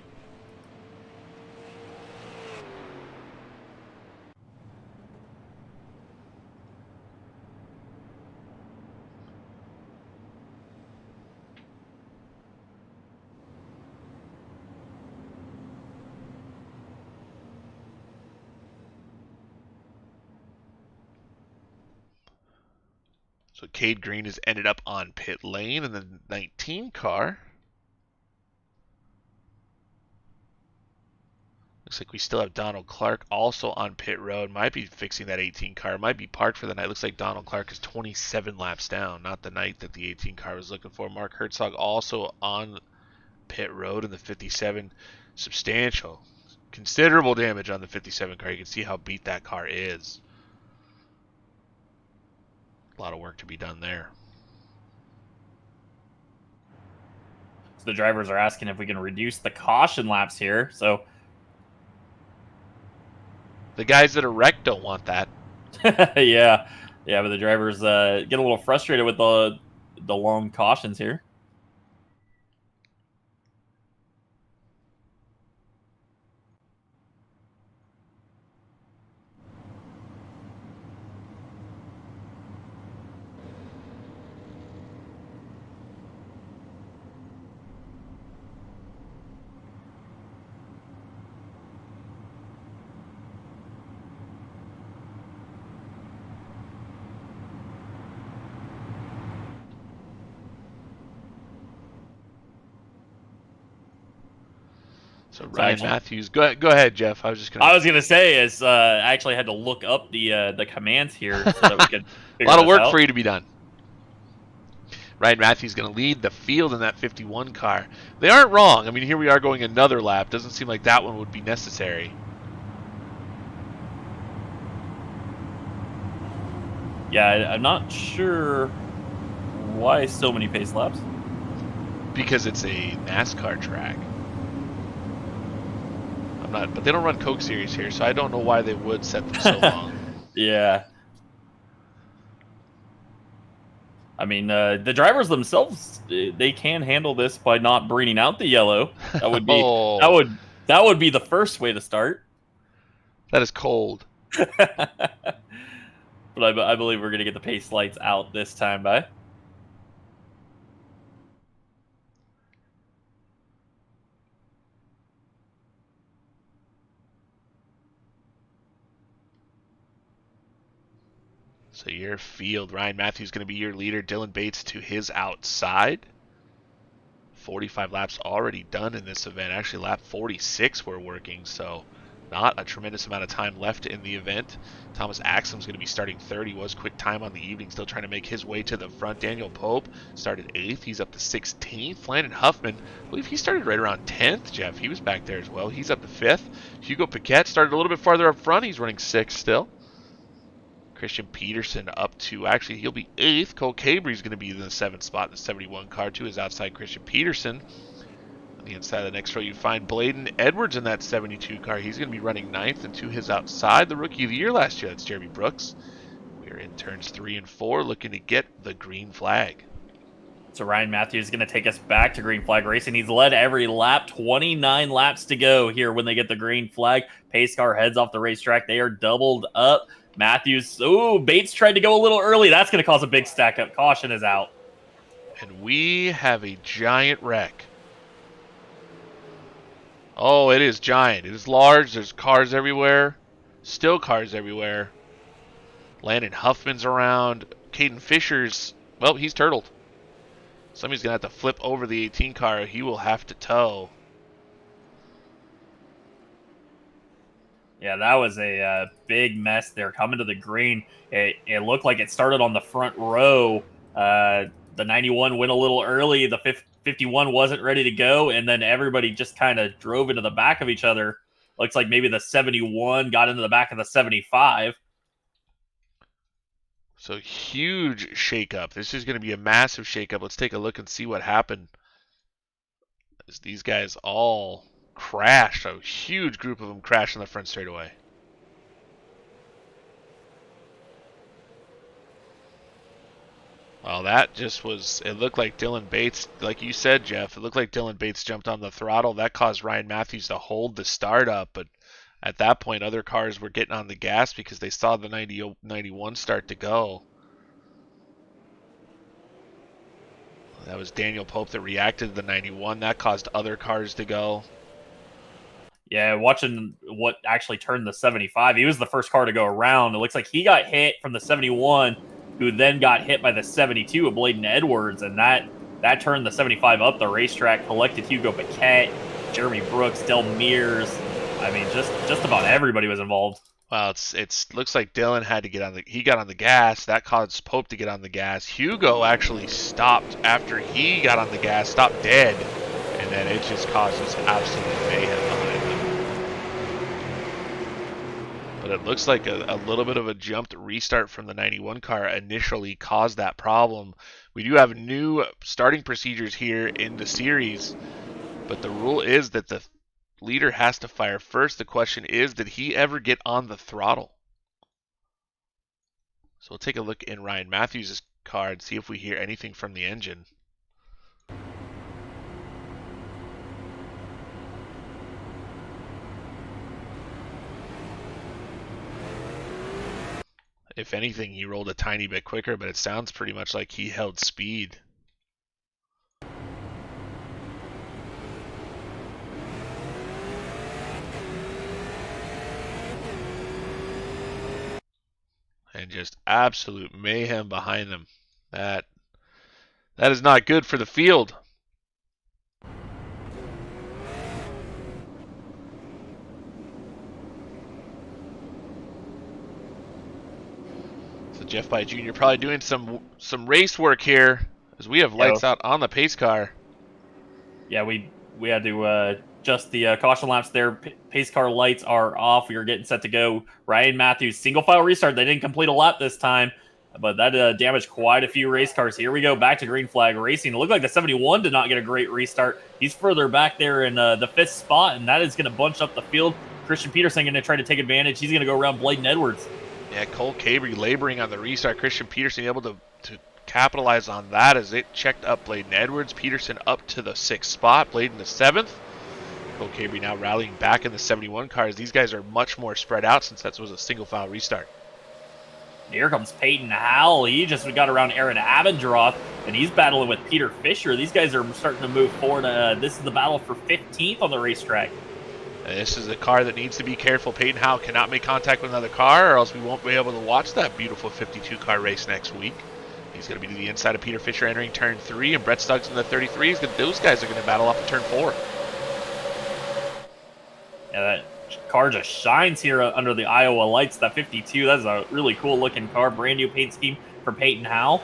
So Cade Green has ended up on pit lane in the 19 car. Looks like we still have Donald Clark also on pit road. Might be fixing that 18 car. Might be parked for the night. Looks like Donald Clark is 27 laps down. Not the night that the 18 car was looking for. Mark Herzog also on pit road in the 57. Substantial. Considerable damage on the 57 car. You can see how beat that car is. A lot of work to be done there. So the drivers are asking if we can reduce the caution laps here. So the guys that are wrecked don't want that. yeah, but the drivers get a little frustrated with the long cautions here. So Ryan Matthews, go ahead, Jeff. I was gonna say is I actually had to look up the commands here so that we could a lot of work for you to be done. Ryan Matthews going to lead the field in that 51 car. They aren't wrong. I mean, here we are going another lap. Doesn't seem like that one would be necessary. Yeah, I'm not sure why so many pace laps. Because it's a NASCAR track. But they don't run Coke Series here, so I don't know why they would set them so long. Yeah. I mean, the drivers themselves, they can handle this by not bringing out the yellow. That would be that Oh, would that would be the first way to start. that is cold. But I believe we're gonna get the pace lights out this time, by. So your field, Ryan Matthews going to be your leader. Dylan Bates to his outside. 45 laps already done in this event. Actually, lap 46 we're working, so not a tremendous amount of time left in the event. Thomas Axum's going to be starting third. He was quick time on the evening, still trying to make his way to the front. Daniel Pope started 8th. He's up to 16th. Landon Huffman, I believe he started right around 10th, Jeff. He was back there as well. He's up to 5th. Hugo Paquette started a little bit farther up front. He's running 6th still. Christian Peterson up to, actually, he'll be 8th. Cole Cabry's going to be in the 7th spot in the 71 car, to his outside Christian Peterson. On the inside of the next row, you find Bladen Edwards in that 72 car. He's going to be running 9th, and to his outside, the Rookie of the Year last year, that's Jeremy Brooks. We're in turns 3 and 4, looking to get the green flag. So Ryan Matthews is going to take us back to green flag racing. He's led every lap, 29 laps to go here when they get the green flag. Pace car heads off the racetrack. They are doubled up. Matthews, Bates tried to go a little early. That's going to cause a big stack up. Caution is out. And we have a giant wreck. Oh, it is giant. It is large. There's cars everywhere. Still cars everywhere. Landon Huffman's around. Caden Fisher's, well, he's turtled. Somebody's going to have to flip over the 18 car. He will have to tow. Yeah, that was a big mess there. Coming to the green, it looked like it started on the front row. The 91 went a little early. The 51 wasn't ready to go, and then everybody just kind of drove into the back of each other. Looks like maybe the 71 got into the back of the 75. So huge shakeup. This is going to be a massive shakeup. Let's take a look and see what happened. As these guys all crashed. A huge group of them crashed on the front straightaway. Well, that just was, it looked like Dylan Bates, like you said, Jeff, it looked like Dylan Bates jumped on the throttle. That caused Ryan Matthews to hold the start up, but at that point, other cars were getting on the gas because they saw the 91 start to go. That was Daniel Pope that reacted to the 91. That caused other cars to go. Yeah, watching what actually turned the 75, he was the first car to go around. It looks like he got hit from the 71, who then got hit by the 72 of Bladen Edwards, and that turned the 75 up the racetrack, collected Hugo Paquette, Jeremy Brooks, Del Mears. I mean, just about everybody was involved. Well, it's looks like Dylan had to get on he got on the gas. That caused Pope to get on the gas. Hugo actually stopped after he got on the gas, stopped dead, and then it just caused this absolute mayhem behind them. But it looks like a little bit of a jumped restart from the 91 car initially caused that problem. We do have new starting procedures here in the series, but the rule is that the leader has to fire first. The question is, did he ever get on the throttle? So we'll take a look in Ryan Matthews' car and see if we hear anything from the engine. If anything, he rolled a tiny bit quicker, but it sounds pretty much like he held speed. And just absolute mayhem behind them. That is not good for the field. So Jeff By Jr. probably doing some race work here, as we have lights out on the pace car. Yeah, we had to adjust the caution laps there. Pace car lights are off. We are getting set to go. Ryan Matthews, single file restart. They didn't complete a lap this time, but that damaged quite a few race cars. Here we go, back to green flag racing. It looked like the 71 did not get a great restart. He's further back there in the 5th spot, and that is going to bunch up the field. Christian Peterson going to try to take advantage. He's going to go around Bladen Edwards. Yeah, Cole Cabry laboring on the restart. Christian Peterson able to capitalize on that as it checked up Bladen Edwards. Peterson up to the 6th spot, Bladen the 7th. Cole Cabrey now rallying back in the 71 cars. These guys are much more spread out since that was a single file restart. Here comes Peyton Howell. He just got around Aaron Abendroth, and he's battling with Peter Fisher. These guys are starting to move forward. This is the battle for 15th on the racetrack. And this is a car that needs to be careful. Peyton Howell cannot make contact with another car, or else we won't be able to watch that beautiful 52-car race next week. He's going to be to the inside of Peter Fisher entering turn 3, and Brett Stuggs in the 33. Those guys are going to battle off of turn 4. Yeah, that car just shines here under the Iowa lights. That 52, that's a really cool looking car. Brand new paint scheme for Peyton Howell.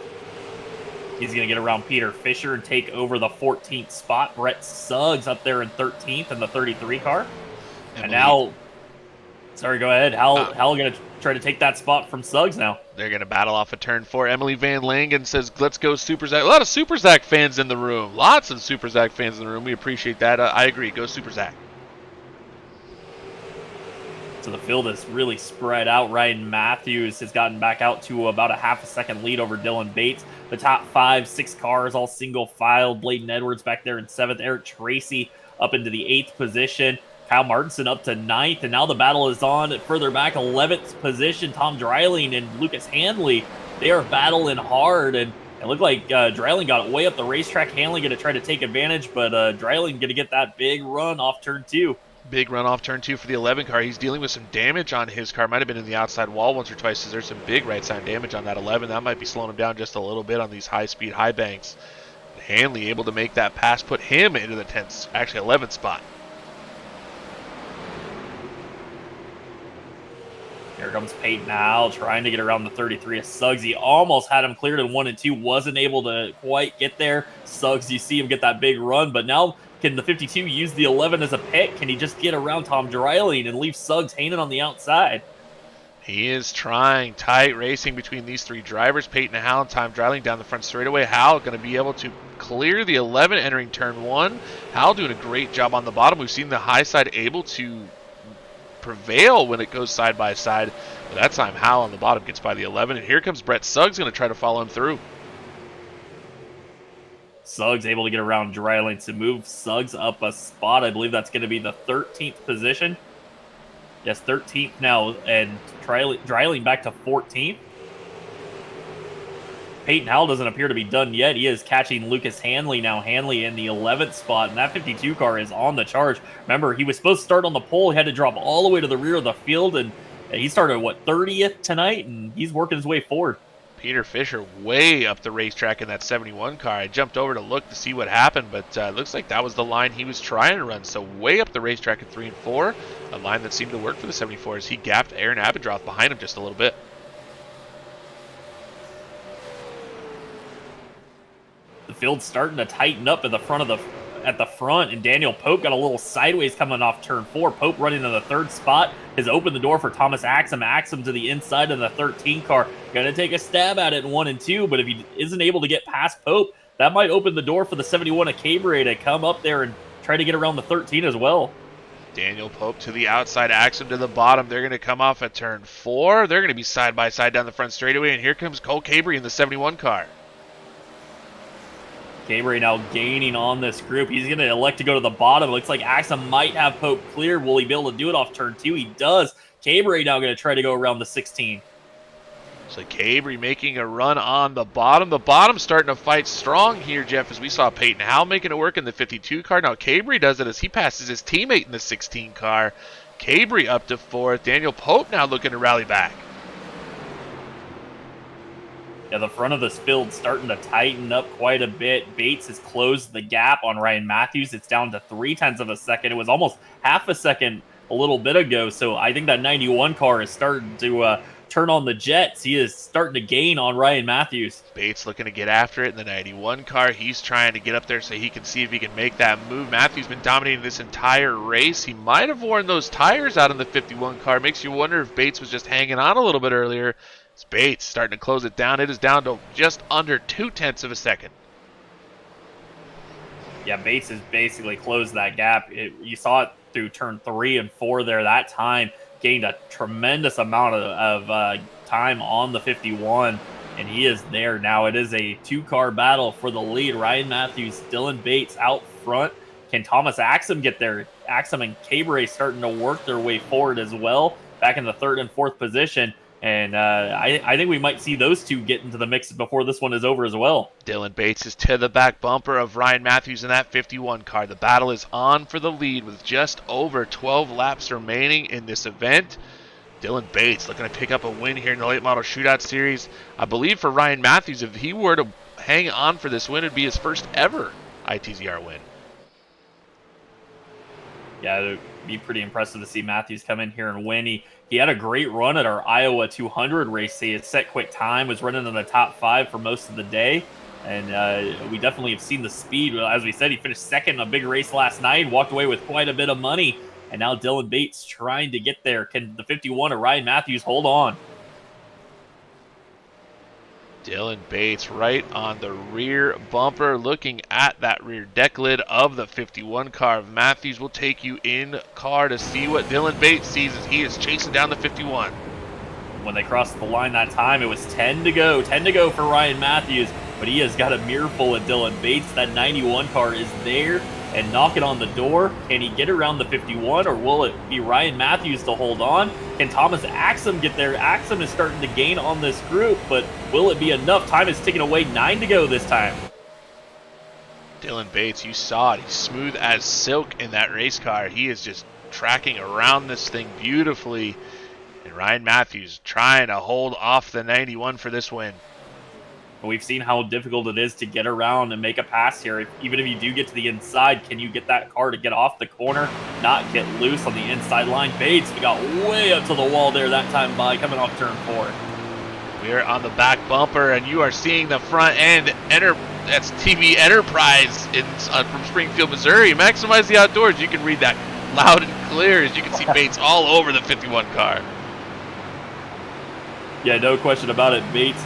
He's going to get around Peter Fisher and take over the 14th spot. Brett Suggs up there in 13th in the 33 car. And now, sorry, go ahead. Howell going to try to take that spot from Suggs now. They're going to battle off of turn 4. Emily Van Langen says, let's go Super Zach. A lot of Super Zach fans in the room. Lots of Super Zach fans in the room. We appreciate that. I agree. Go Super Zach. So the field is really spread out. Ryan Matthews has gotten back out to about a half a second lead over Dylan Bates. The top 5, 6 cars, all single file. Bladen Edwards back there in 7th. Eric Tracy up into the 8th position. Kyle Martinson up to 9th. And now the battle is on further back, 11th position. Tom Dreiling and Lucas Handley, they are battling hard. And it looked like Dreiling got way up the racetrack. Handley going to try to take advantage, but Dreiling going to get that big run off turn 2. Big run off turn 2 for the 11 car. He's dealing with some damage on his car. Might have been in the outside wall once or twice. There's some big right side damage on that 11. That might be slowing him down just a little bit on these high-speed high banks. Hanley able to make that pass, put him into the 10th, actually 11th spot. Here comes Peyton Howell trying to get around the 33 of Suggs. He almost had him cleared in 1 and 2. Wasn't able to quite get there. Suggs, you see him get that big run, but now can the 52 use the 11 as a pick? Can he just get around Tom Dreiling and leave Suggs hanging on the outside? He is trying. Tight racing between these 3 drivers. Peyton Howell and Tom Dreiling down the front straightaway. Howell going to be able to clear the 11 entering turn 1. Howell doing a great job on the bottom. We've seen the high side able to prevail when it goes side by side. But that time Howell on the bottom gets by the 11. And here comes Brett Suggs going to try to follow him through. Suggs able to get around Dreiling to move Suggs up a spot. I believe that's going to be the 13th position. Yes, 13th now, and Dreiling back to 14th. Peyton Howell doesn't appear to be done yet. He is catching Lucas Handley now. Handley in the 11th spot, and that 52 car is on the charge. Remember, he was supposed to start on the pole. He had to drop all the way to the rear of the field, and he started, 30th tonight, and he's working his way forward. Peter Fisher way up the racetrack in that 71 car. I jumped over to look to see what happened, but it looks like that was the line he was trying to run. So way up the racetrack at 3 and 4, a line that seemed to work for the 74 as he gapped Aaron Abendroth behind him just a little bit. The field's starting to tighten up at the front, and Daniel Pope got a little sideways coming off turn 4. Pope running to the 3rd spot has opened the door for Thomas Axum. Axum to the inside of the 13 car. Gonna take a stab at it in 1 and 2, but if he isn't able to get past Pope, that might open the door for the 71 of Cabrera to come up there and try to get around the 13 as well. Daniel Pope to the outside, Axum to the bottom. They're going to come off at turn 4. They're going to be side by side down the front straightaway, and here comes Cole Cabrera in the 71 car. Cabrera now gaining on this group. He's going to elect to go to the bottom. It looks like Axum might have Pope cleared. Will he be able to do it off turn 2? He does. Cabrera now going to try to go around the 16. So Cabrera making a run on the bottom. The bottom starting to fight strong here, Jeff, as we saw Peyton Howell making it work in the 52 car. Now Cabrera does it as he passes his teammate in the 16 car. Cabrera up to 4th. Daniel Pope now looking to rally back. Yeah, the front of this field starting to tighten up quite a bit. Bates has closed the gap on Ryan Matthews. It's down to 0.3 of a second. It was almost half a second a little bit ago. So I think that 91 car is starting to turn on the jets. He is starting to gain on Ryan Matthews. Bates looking to get after it in the 91 car. He's trying to get up there so he can see if he can make that move. Matthews been dominating this entire race. He might have worn those tires out in the 51 car. Makes you wonder if Bates was just hanging on a little bit earlier. It's Bates starting to close it down. It is down to just under 0.2 of a second. Yeah, Bates has basically closed that gap. You saw it through turn 3 and 4 there. That time gained a tremendous amount of time on the 51. and he is there now. It is a two-car battle for the lead. Ryan Matthews, Dylan Bates out front. Can Thomas Axum get there? Axum and Cabre starting to work their way forward as well, back in the third and fourth position. And I think we might see those two get into the mix before this one is over as well. Dylan Bates is to the back bumper of Ryan Matthews in that 51 car. The battle is on for the lead with just over 12 laps remaining in this event. Dylan Bates looking to pick up a win here in the late model shootout series. I believe for Ryan Matthews, if he were to hang on for this win, it would be his first ever ITZR win. Yeah, it would be pretty impressive to see Matthews come in here and win. He had a great run at our Iowa 200 race. He had set quick time, was running in the top 5 for most of the day. And we definitely have seen the speed. As we said, he finished second in a big race last night, walked away with quite a bit of money. And now Dylan Bates trying to get there. Can the 51 of Ryan Matthews hold on? Dylan Bates right on the rear bumper, looking at that rear deck lid of the 51 car. Matthews will take you in car to see what Dylan Bates sees as he is chasing down the 51. When they crossed the line that time, it was 10 to go. 10 to go for Ryan Matthews, but he has got a mirror full of Dylan Bates. That 91 car is there and knocking on the door. Can he get around the 51, or will it be Ryan Matthews to hold on? Can Thomas Axum get there? Axum is starting to gain on this group, but will it be enough? Time is ticking away. 9 to go this time. Dylan Bates, you saw it. He's smooth as silk in that race car. He is just tracking around this thing beautifully. And Ryan Matthews trying to hold off the 91 for this win. We've seen how difficult it is to get around and make a pass here. Even if you do get to the inside, can you get that car to get off the corner, not get loose on the inside line? Bates, we got way up to the wall there that time by coming off turn 4. We're on the back bumper, and you are seeing the front end. That's TV Enterprise from Springfield, Missouri. Maximize the outdoors. You can read that loud and clear as you can see Bates all over the 51 car. Yeah, no question about it. Bates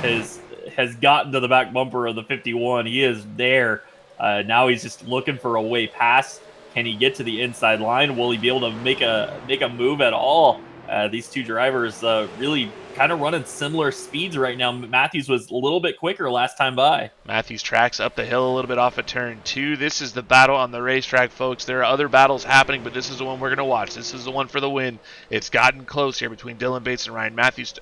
has gotten to the back bumper of the 51. He is there. Now he's just looking for a way past. Can he get to the inside line? Will he be able to make a move at all? These two drivers really kind of running similar speeds right now. Matthews was a little bit quicker last time by. Matthews tracks up the hill a little bit off of turn 2. This is the battle on the racetrack, folks. There are other battles happening, but this is the one we're going to watch. This is the one for the win. It's gotten close here between Dylan Bates and Ryan Matthews.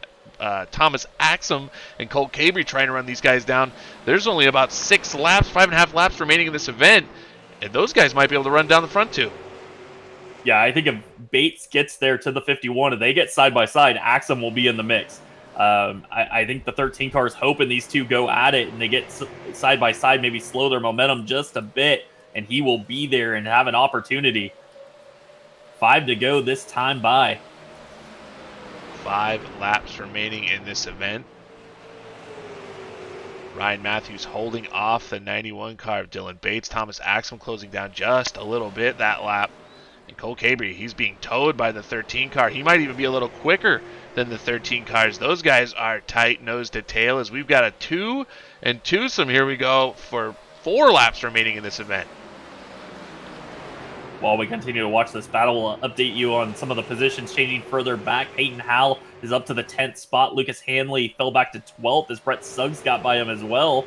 Thomas Axum and Colt Cabre trying to run these guys down. There's only about 6 laps, 5.5 laps remaining in this event, and those guys might be able to run down the front too. Yeah, I think if Bates gets there to the 51 and they get side by side, Axum will be in the mix. I think the 13 car is hoping these two go at it and they get side by side, maybe slow their momentum just a bit, and he will be there and have an opportunity. 5 to go this time by. 5 laps remaining in this event. Ryan Matthews holding off the 91 car of Dylan Bates. Thomas Axum closing down just a little bit that lap. And Cole Cabre, he's being towed by the 13 car. He might even be a little quicker than the 13 cars. Those guys are tight nose to tail as we've got a 2 and twosome. Here we go for 4 laps remaining in this event. While we continue to watch this battle, we'll update you on some of the positions changing further back. Peyton Howell is up to the 10th spot. Lucas Hanley fell back to 12th as Brett Suggs got by him as well.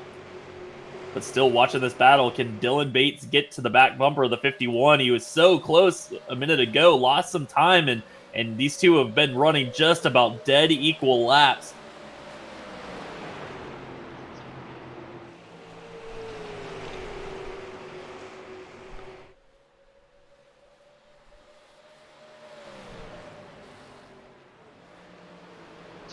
But still watching this battle, can Dylan Bates get to the back bumper of the 51? He was so close a minute ago, lost some time, and these two have been running just about dead equal laps.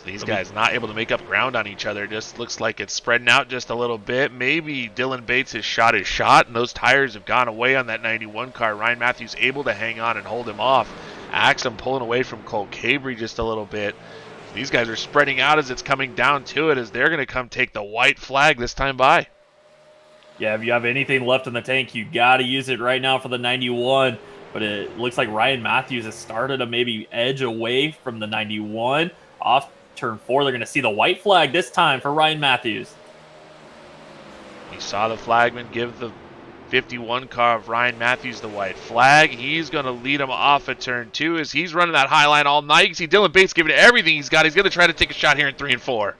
These guys not able to make up ground on each other. Just looks like it's spreading out just a little bit. Maybe Dylan Bates has shot his shot, and those tires have gone away on that 91 car. Ryan Matthews able to hang on and hold him off. Axum pulling away from Colt Cabre just a little bit. These guys are spreading out as it's coming down to it, as they're going to come take the white flag this time by. Yeah, if you have anything left in the tank, you got to use it right now for the 91. But it looks like Ryan Matthews has started to maybe edge away from the 91. Off turn 4, they're going to see the white flag this time for Ryan Matthews. We saw the flagman give the 51 car of Ryan Matthews the white flag. He's going to lead him off at turn 2 as he's running that high line all night. You can see Dylan Bates giving it everything he's got. He's going to try to take a shot here in 3 and 4.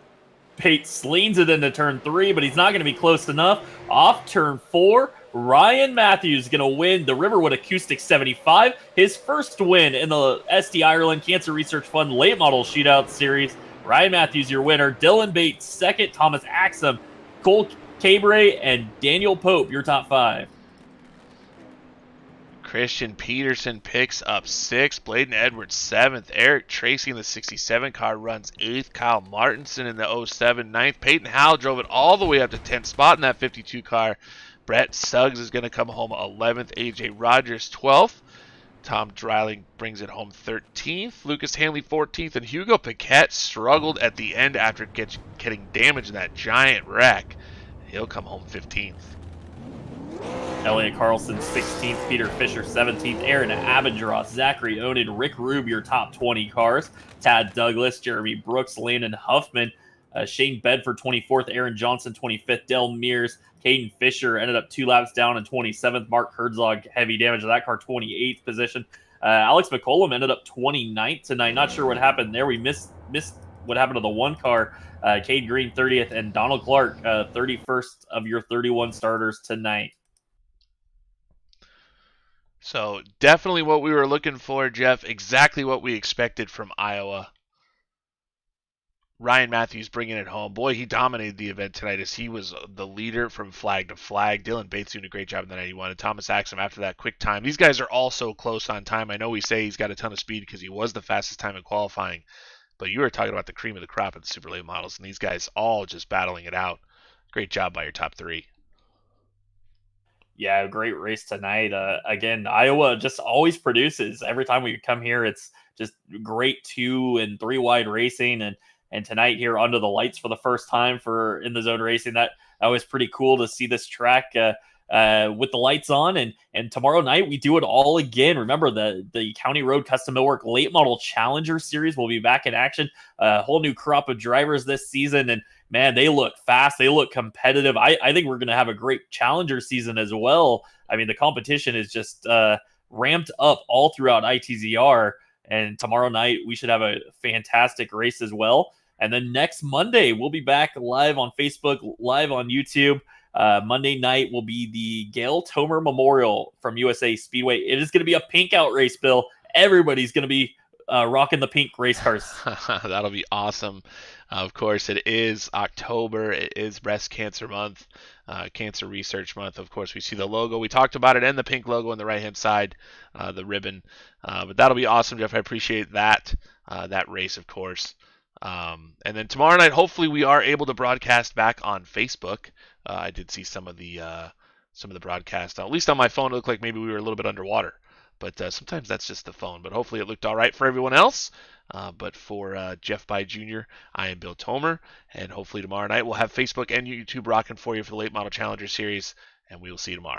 Bates leans it into turn 3, but he's not going to be close enough. Off turn 4, Ryan Matthews is going to win the Riverwood Acoustics 75, his first win in the SD Ireland Cancer Research Fund Late Model Shootout Series. Ryan Matthews, your winner. Dylan Bates, second. Thomas Axum, Cole Cabre, and Daniel Pope, your top 5. Christian Peterson picks up 6th. Bladen Edwards 7th. Eric Tracy in the 67 car runs 8th. Kyle Martinson in the 07 9th. Peyton Howell drove it all the way up to 10th spot in that 52 car. Brett Suggs is going to come home 11th. AJ Rogers 12th. Tom Dreiling brings it home 13th. Lucas Hanley 14th. And Hugo Paquette struggled at the end after getting damaged in that giant wreck. He'll come home 15th. Elliot Carlson 16th, Peter Fisher 17th, Aaron Abendroth, Zachary Onen, Rick Rube, your top 20 cars. Tad Douglas, Jeremy Brooks, Landon Huffman, Shane Bedford 24th, Aaron Johnson 25th, Del Mears, Caden Fisher ended up 2 laps down in 27th. Mark Herzog, heavy damage to that car, 28th position. Alex McCollum ended up 29th tonight. Not sure what happened there. We missed what happened to the one car. Cade Green 30th, and Donald Clark 31st of your 31 starters tonight. So definitely what we were looking for, Jeff. Exactly what we expected from Iowa. Ryan Matthews bringing it home. Boy, he dominated the event tonight as he was the leader from flag to flag. Dylan Bates doing a great job in the 91. And Thomas Axum after that quick time. These guys are all so close on time. I know we say he's got a ton of speed because he was the fastest time in qualifying. But you were talking about the cream of the crop of the super late models. And these guys all just battling it out. Great job by your top 3. Yeah, great race tonight. Again, Iowa just always produces. Every time we come here, it's just great 2 and 3 wide racing, and tonight here under the lights for the first time for in the zone racing. That was pretty cool to see this track with the lights on. And tomorrow night we do it all again. Remember the County Road Custom Millwork Late Model Challenger Series will be back in action. A whole new crop of drivers this season, and man, they look fast. They look competitive. I think we're going to have a great Challenger season as well. I mean, the competition is just ramped up all throughout ITZR. And tomorrow night, we should have a fantastic race as well. And then next Monday, we'll be back live on Facebook, live on YouTube. Monday night will be the Gail Tomer Memorial from USA Speedway. It is going to be a pink out race, Bill. Everybody's going to be rocking the pink race cars. That'll be awesome. Of course, it is October. It is Breast Cancer Month, Cancer Research Month. Of course, we see the logo. We talked about it and the pink logo on the right-hand side, the ribbon. But that'll be awesome, Jeff. I appreciate that race, of course. And then tomorrow night, hopefully, we are able to broadcast back on Facebook. I did see some of the broadcast. At least on my phone, it looked like maybe we were a little bit underwater. But sometimes that's just the phone. But hopefully it looked all right for everyone else. But for Jeff By Jr., I am Bill Tomer. And hopefully tomorrow night we'll have Facebook and YouTube rocking for you for the Late Model Challenger Series. And we will see you tomorrow.